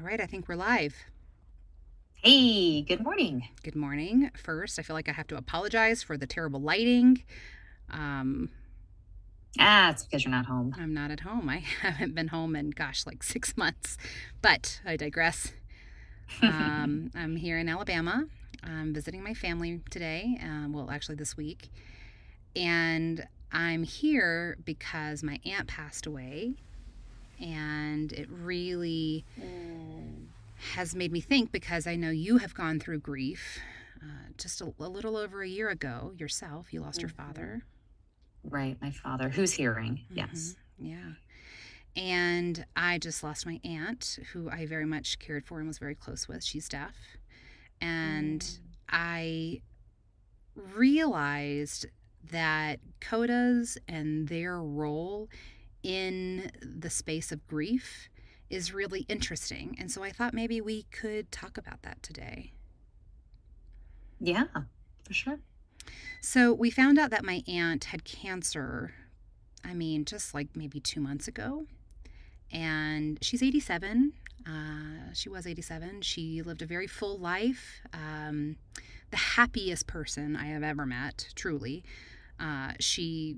right, I think we're live. Hey, good morning. Good morning. First, I feel like I have to apologize for the terrible lighting. Um, It's because you're not home. I'm not at home. I haven't been home in, like 6 months. But I digress. I'm here in Alabama. I'm visiting my family today. Well, actually, this week. And I'm here because my aunt passed away. And it really Mm, has made me think because I know you have gone through grief. Just a little over a year ago, yourself, you lost your mhm. father. Right, my father, who's hearing. Hmm. Yes. Yeah. And I just lost my aunt, who I very much cared for and was very close with. She's deaf. And Mm, I realized that Codas and their role in the space of grief is really interesting. And so I thought maybe we could talk about that today. yeah, for sure. So we found out that my aunt had cancer, just like maybe 2 months ago. And she's 87. She was 87. She lived a very full life. The happiest person I have ever met, truly. She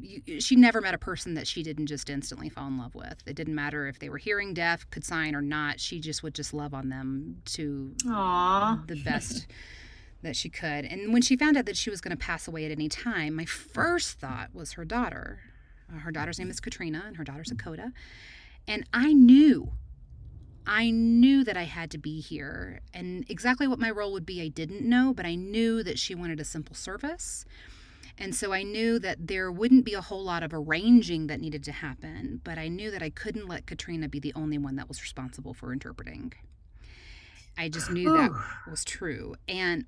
never met a person that she didn't just instantly fall in love with. It didn't matter if they were hearing, deaf, could sign or not. She just would just love on them to Aw. the best that she could. And when she found out that she was going to pass away at any time, my first thought was her daughter. Her daughter's name is Katrina, and her daughter's a Coda. And I knew that I had to be here. And exactly what my role would be, I didn't know, but I knew that she wanted a simple service. And so I knew that there wouldn't be a whole lot of arranging that needed to happen, but I knew that I couldn't let Katrina be the only one that was responsible for interpreting. I just knew that Whew. was true. And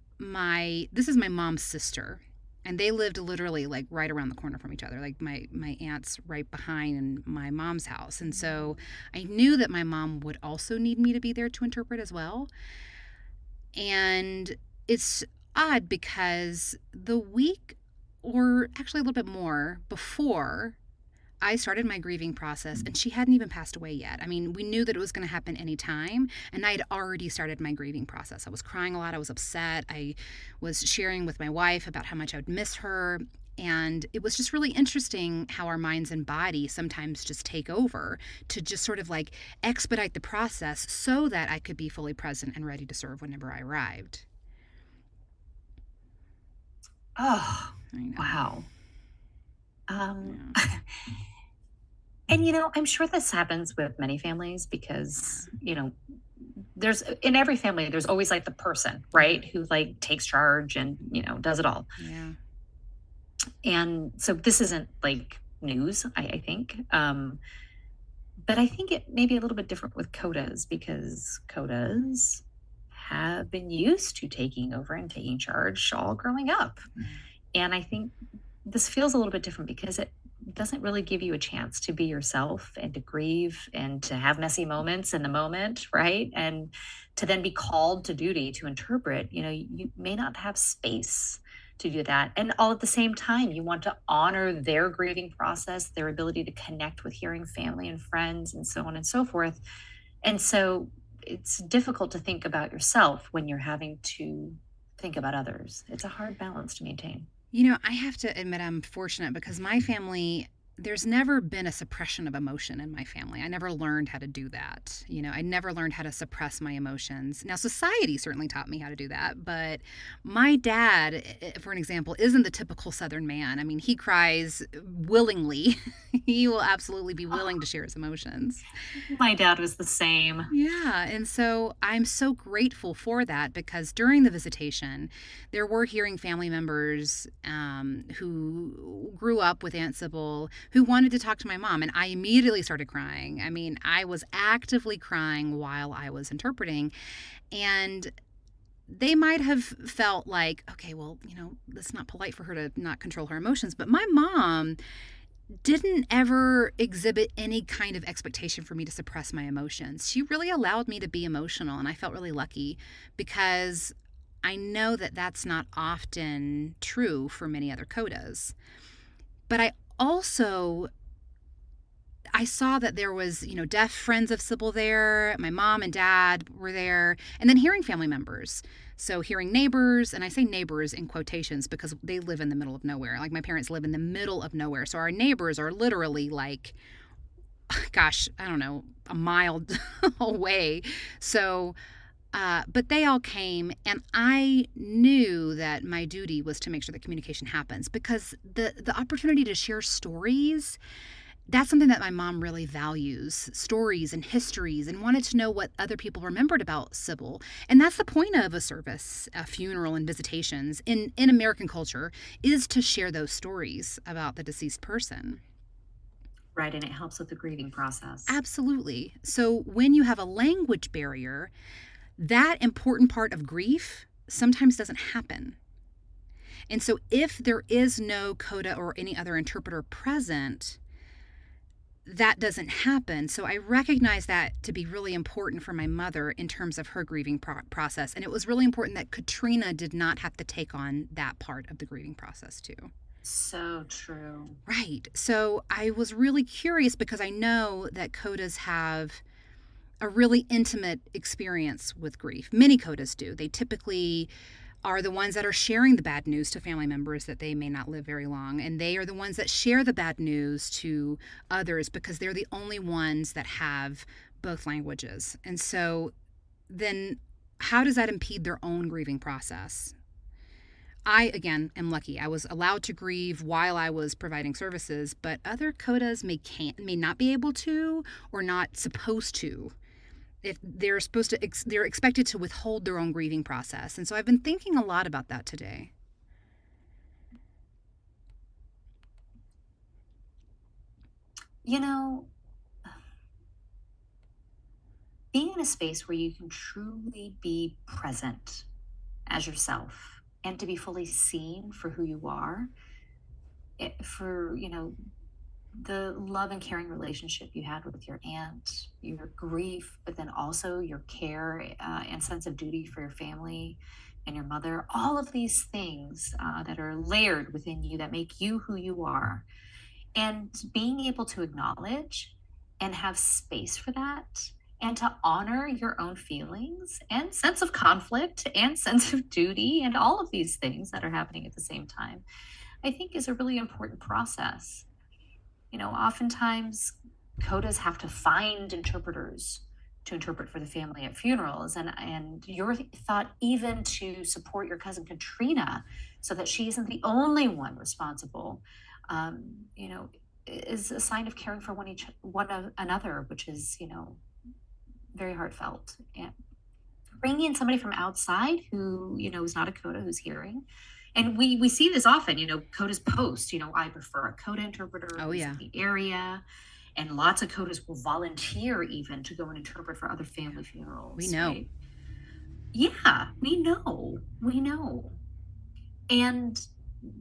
this is my mom's sister. And they lived literally like right around the corner from each other. Like my aunt's right behind my mom's house. And so I knew that my mom would also need me to be there to interpret as well. And it's odd because the week, or actually a little bit more, before I started my grieving process, and she hadn't even passed away yet. We knew that it was going to happen anytime, and I had already started my grieving process. I was crying a lot. I was upset. I was sharing with my wife about how much I would miss her. And it was just really interesting how our minds and body sometimes just take over to just sort of like expedite the process so that I could be fully present and ready to serve whenever I arrived. Oh, I know. wow. Um, Yeah. and I'm sure this happens with many families because, Yeah. there's in every family, there's always like the person, Yeah. right, who like takes charge and, does it all. Yeah. And so this isn't like news, I think. But I think it may be a little bit different with Codas because Codas have been used to taking over and taking charge all growing up. Yeah. And I think this feels a little bit different because it doesn't really give you a chance to be yourself and to grieve and to have messy moments in the moment, right? And to then be called to duty to interpret, you may not have space to do that. And all at the same time, you want to honor their grieving process, their ability to connect with hearing family and friends, and so on and so forth. And so it's difficult to think about yourself when you're having to think about others. It's a hard balance to maintain. I have to admit I'm fortunate because my family, there's never been a suppression of emotion in my family. I never learned how to do that. I never learned how to suppress my emotions. Now, society certainly taught me how to do that, but my dad, for an example, isn't the typical Southern man. He cries willingly. He will absolutely be willing to share his emotions. My dad was the same. Yeah, and so I'm so grateful for that because during the visitation, there were hearing family members who grew up with Aunt Sybil who wanted to talk to my mom, and I immediately started crying. I was actively crying while I was interpreting, and they might have felt like, okay, well, it's not polite for her to not control her emotions, but my mom didn't ever exhibit any kind of expectation for me to suppress my emotions. She really allowed me to be emotional, and I felt really lucky because I know that that's not often true for many other codas. But I also I saw that there was, deaf friends of Sybil there. My mom and dad were there, and then hearing family members. So hearing neighbors, and I say neighbors in quotations because they live in the middle of nowhere. Like my parents live in the middle of nowhere. So our neighbors are literally like, gosh, I don't know, a mile away. So but they all came, and I knew that my duty was to make sure that communication happens because the opportunity to share stories, that's something that my mom really values, stories and histories, and wanted to know what other people remembered about Sybil. And that's the point of a service, a funeral, and visitations in American culture, is to share those stories about the deceased person. Right, and it helps with the grieving process. Absolutely. So when you have a language barrier, that important part of grief sometimes doesn't happen. And so if there is no coda or any other interpreter present, that doesn't happen. So I recognize that to be really important for my mother in terms of her grieving process. And it was really important that Katrina did not have to take on that part of the grieving process, too. So true. Right. So I was really curious because I know that codas have a really intimate experience with grief. Many codas do. They typically are the ones that are sharing the bad news to family members that they may not live very long. And they are the ones that share the bad news to others because they're the only ones that have both languages. And so then how does that impede their own grieving process? I, again, am lucky. I was allowed to grieve while I was providing services, but other codas may not be able to or not supposed to. If they're expected to withhold their own grieving process. And so I've been thinking a lot about that today. You know, being in a space where you can truly be present as yourself and to be fully seen for who you are, for, the love and caring relationship you had with your aunt, your grief, but then also your care and sense of duty for your family and your mother, all of these things that are layered within you that make you who you are. And being able to acknowledge and have space for that and to honor your own feelings and sense of conflict and sense of duty and all of these things that are happening at the same time, I think is a really important process. Oftentimes codas have to find interpreters to interpret for the family at funerals, and your thought even to support your cousin Katrina so that she isn't the only one responsible, um, you know is a sign of caring for one another, which is very heartfelt. And bringing in somebody from outside who is not a coda, who's hearing, and we see this often. Codas post, I prefer a coda interpreter Oh, who's yeah. in the area, and lots of codas will volunteer even to go and interpret for other family We funerals, know. right? Yeah, we know. And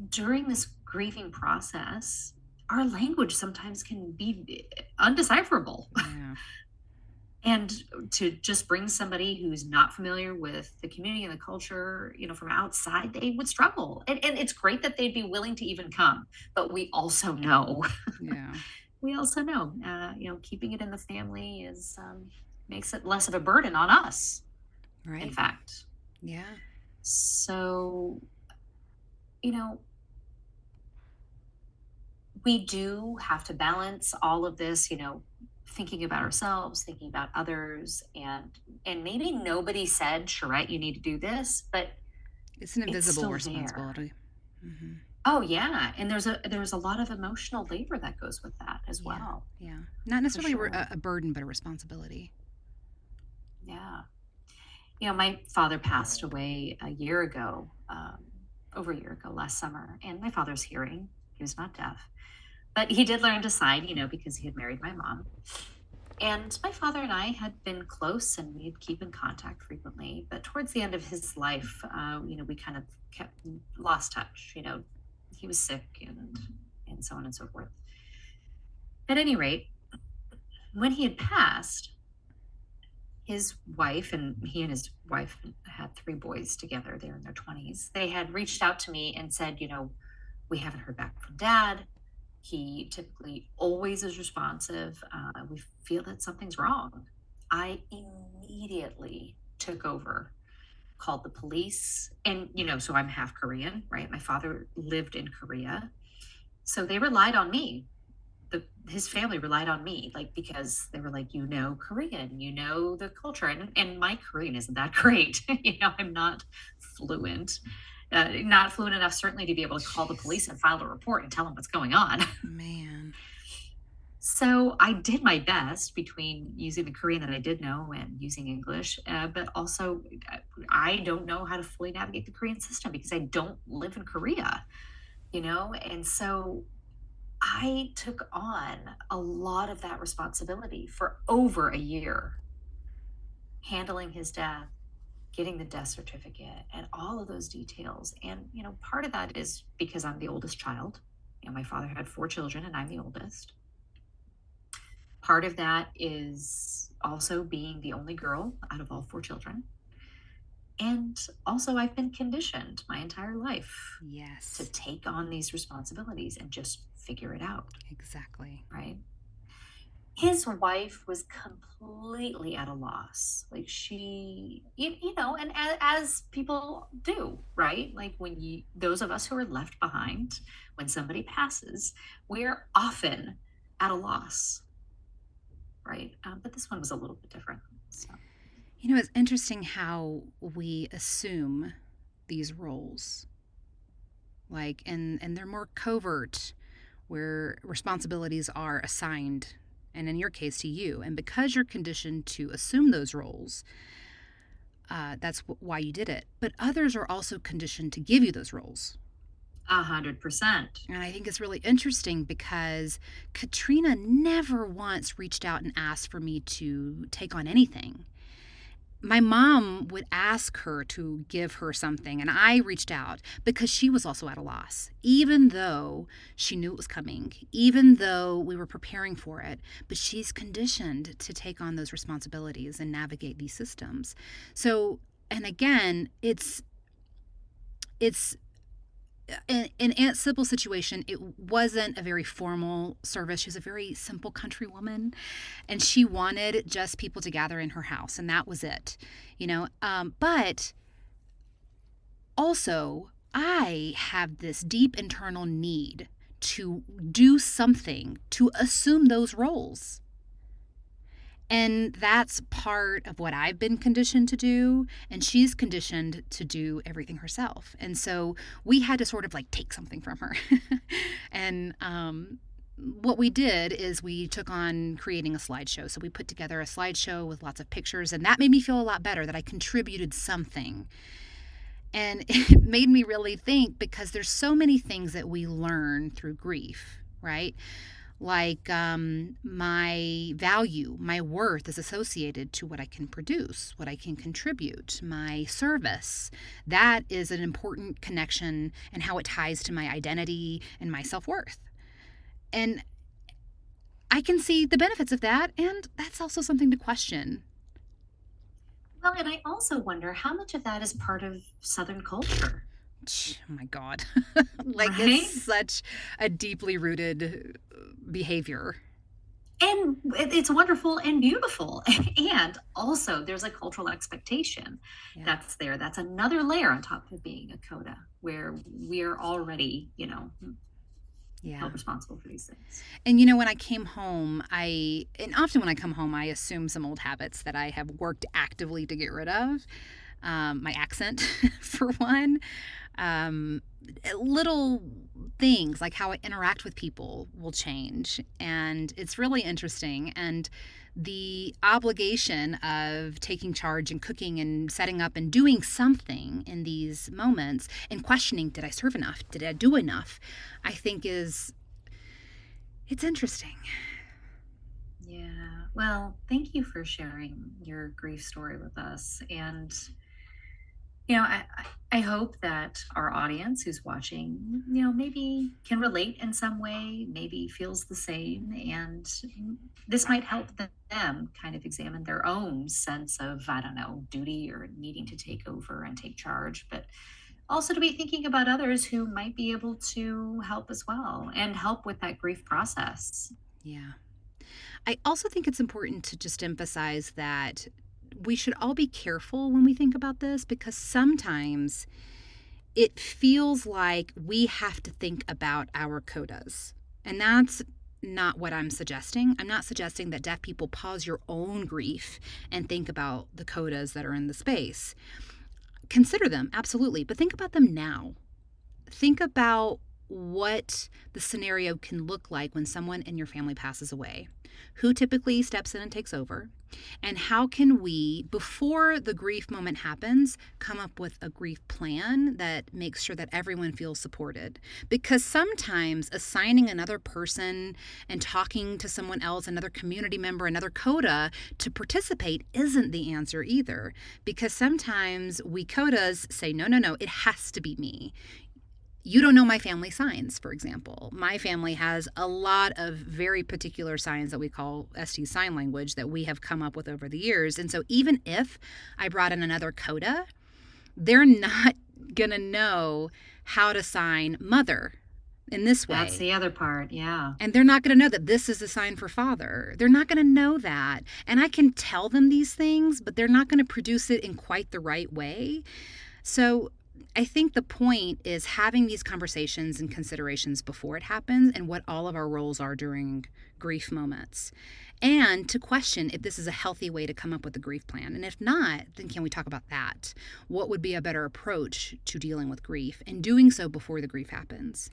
during this grieving process, our language sometimes can be undecipherable. Yeah. And to just bring somebody who's not familiar with the community and the culture, from outside, they would struggle. And it's great that they'd be willing to even come, but we also know, Yeah. keeping it in the family makes it less of a burden on us, in Right. fact. Yeah. So, you know, we do have to balance all of this, thinking about ourselves, thinking about others, and maybe nobody said, Charette, you need to do this, but It's an it's invisible still there. responsibility. Hmm. Oh yeah, and there's a lot of emotional labor that goes with that as Yeah. well, Yeah. Not for necessarily sure. a burden, but a responsibility. Yeah. My father passed away a year ago, over a year ago, last summer, and my father's hearing. He was not deaf, but he did learn to sign, because he had married my mom. And my father and I had been close and we'd keep in contact frequently. But towards the end of his life, we kind of kept lost touch. He was sick and so on and so forth. At any rate, when he had passed, his wife and he and his wife had three boys together. They're in their 20s. They had reached out to me and said, we haven't heard back from dad. He typically always is responsive. We feel that something's wrong. I immediately took over, called the police. And, so I'm half Korean, right? My father lived in Korea. So they relied on me. His family relied on me, like, because they were like, Korean, the culture. And my Korean isn't that great. I'm not fluent. Not fluent enough, certainly, to be able to call the Jeez. police and file a report and tell them what's going on. Man. So I did my best between using the Korean that I did know and using English, but also I don't know how to fully navigate the Korean system because I don't live in Korea, and so I took on a lot of that responsibility for over a year, handling his death, getting the death certificate, and all of those details. And, part of that is because I'm the oldest child. My father had 4 children, and I'm the oldest. Part of that is also being the only girl out of all 4 children. And also, I've been conditioned my entire life to Yes, take on these responsibilities and just figure it out, exactly. right? His wife was completely at a loss. Like, and as people do, right? Like, those of us who are left behind, when somebody passes, we're often at a loss, right? But this one was a little bit different. So, It's interesting how we assume these roles, like, and they're more covert, where responsibilities are assigned, and in your case, to you. And because you're conditioned to assume those roles, that's why you did it. But others are also conditioned to give you those roles. 100%. And I think it's really interesting because Katrina never once reached out and asked for me to take on anything. My mom would ask her to give her something, and I reached out because she was also at a loss, even though she knew it was coming, even though we were preparing for it. But she's conditioned to take on those responsibilities and navigate these systems. So, and again, it's in Aunt Sybil's situation, it wasn't a very formal service. She was a very simple country woman, and she wanted just people to gather in her house, and that was it. But also, I have this deep internal need to do something to assume those roles. And that's part of what I've been conditioned to do. And she's conditioned to do everything herself. And so we had to sort of like take something from her. and what we did is we took on creating a slideshow. So we put together a slideshow with lots of pictures. And that made me feel a lot better that I contributed something. And it made me really think because there's so many things that we learn through grief, right? Like my value, my worth is associated to what I can produce, what I can contribute, my service. That is an important connection and how it ties to my identity and my self worth. And I can see the benefits of that, and that's also something to question. Well, and I also wonder how much of that is part of Southern culture, Oh my God. Like it's right? such a deeply rooted behavior. And it's wonderful and beautiful. And also, there's a cultural expectation Yeah. that's there. That's another layer on top of being a coda, where we're already, Yeah. held responsible for these things. And when I came home, and often when I come home, I assume some old habits that I have worked actively to get rid of. My accent, for one. Um, Little things like how I interact with people will change. And it's really interesting. And the obligation of taking charge and cooking and setting up and doing something in these moments and questioning, did I serve enough? Did I do enough? I think it's interesting. Yeah. Well, thank you for sharing your grief story with us. And I hope that our audience who's watching, maybe can relate in some way, maybe feels the same, and this might help them kind of examine their own sense of, I don't know, duty or needing to take over and take charge. But also to be thinking about others who might be able to help as well and help with that grief process. Yeah. I also think it's important to just emphasize that we should all be careful when we think about this because sometimes it feels like we have to think about our codas. And that's not what I'm suggesting. I'm not suggesting that deaf people pause your own grief and think about the codas that are in the space. Consider them, absolutely, but think about them now. Think about what the scenario can look like when someone in your family passes away. Who typically steps in and takes over? And how can we, before the grief moment happens, come up with a grief plan that makes sure that everyone feels supported? Because sometimes assigning another person and talking to someone else, another community member, another CODA to participate isn't the answer either. Because sometimes we CODAs say, no, no, no, it has to be me. You don't know my family signs, for example. My family has a lot of very particular signs that we call ST sign language that we have come up with over the years. And so even if I brought in another CODA, they're not going to know how to sign mother in this That's way. the other part. Yeah. And they're not going to know that this is a sign for father. They're not going to know that. And I can tell them these things, but they're not going to produce it in quite the right way. So I think the point is having these conversations and considerations before it happens and what all of our roles are during grief moments. And to question if this is a healthy way to come up with a grief plan. And if not, then can we talk about that? What would be a better approach to dealing with grief and doing so before the grief happens?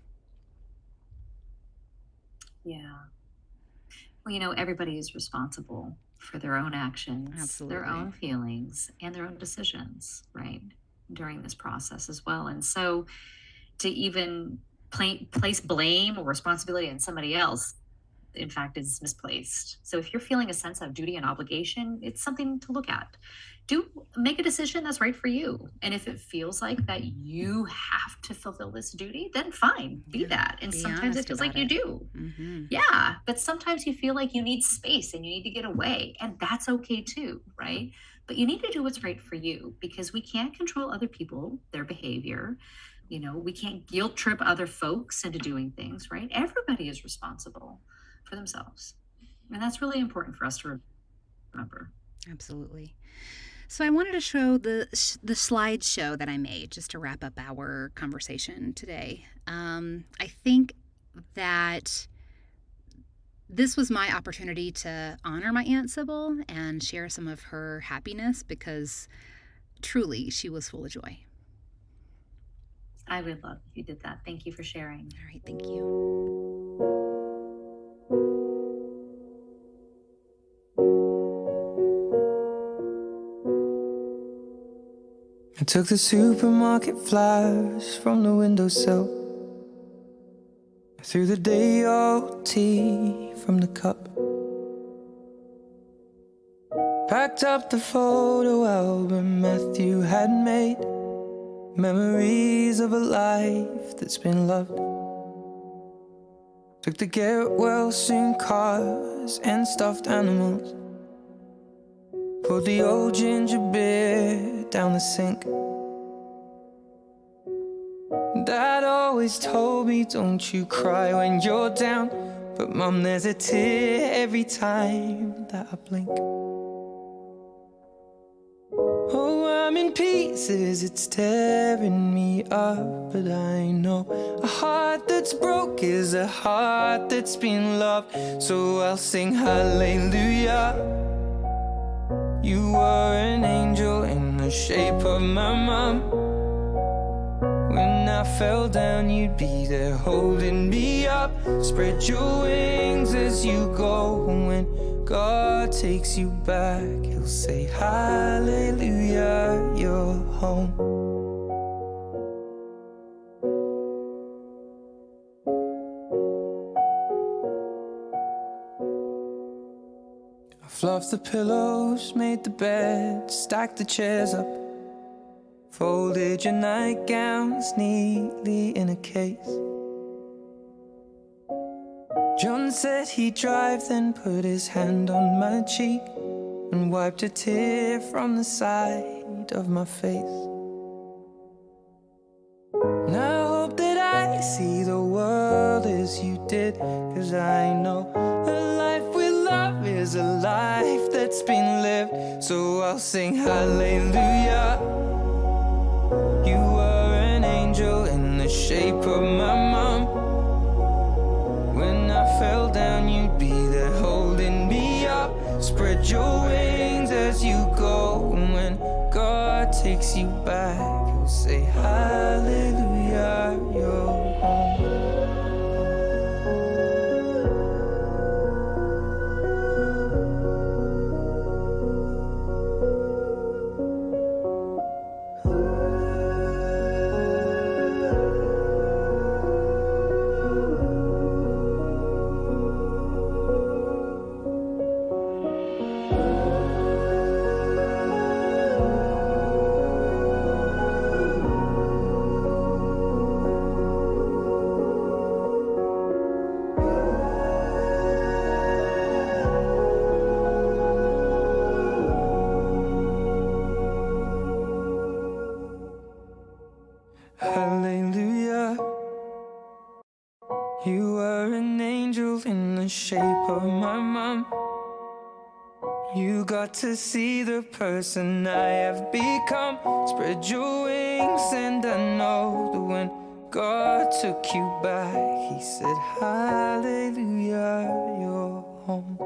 Yeah. Well, everybody is responsible for their own actions, their Absolutely. own feelings, and their own decisions, right? During this process as well. And so to even place blame or responsibility on somebody else, in fact, is misplaced. So if you're feeling a sense of duty and obligation, it's something to look at. Do make a decision that's right for you. And if it feels like that you have to fulfill this duty, then fine, be Yeah. that. And Be sometimes it honest feels about like you it. do. Mm-hmm. Yeah. But sometimes you feel like you need space and you need to get away. And that's okay too, right? But you need to do what's right for you because we can't control other people, their behavior. We can't guilt trip other folks into doing things, right? Everybody is responsible for themselves. And that's really important for us to remember. Absolutely. So I wanted to show the slideshow that I made just to wrap up our conversation today. I think that this was my opportunity to honor my Aunt Sybil and share some of her happiness because truly she was full of joy. I would love if you did that. Thank you for sharing. All right, thank you. I took the supermarket flyers from the windowsill. I threw the day old tea from the cup. Packed up the photo album Matthew had made. Memories of a life that's been loved. Took the get well soon cars and stuffed animals. Poured the old ginger beer down the sink. Dad always told me, don't you cry when you're down. But Mum, there's a tear every time that I blink. Oh, I'm in pieces, it's tearing me up. But I know a heart that's broke is a heart that's been loved. So I'll sing hallelujah. You were an angel in the shape of my mom. When I fell down, you'd be there holding me up. Spread your wings as you go. When God takes you back, He'll say hallelujah, you're home. I fluffed the pillows, made the bed, stacked the chairs up. Folded your nightgowns neatly in a case. John said he'd drive, then put his hand on my cheek and wiped a tear from the side of my face. you did. 'Cause I know a life with love is a life that's been lived. So I'll sing hallelujah. You were an angel in the shape of my mom. When I fell down, you'd be there holding me up. Spread your wings as you go. And when God takes you back, he'll say hallelujah, you're home. Hallelujah. You were an angel in the shape of my mom. You got to see the person I have become. Spread your wings, and I know that when God took you back, he said hallelujah, you're home.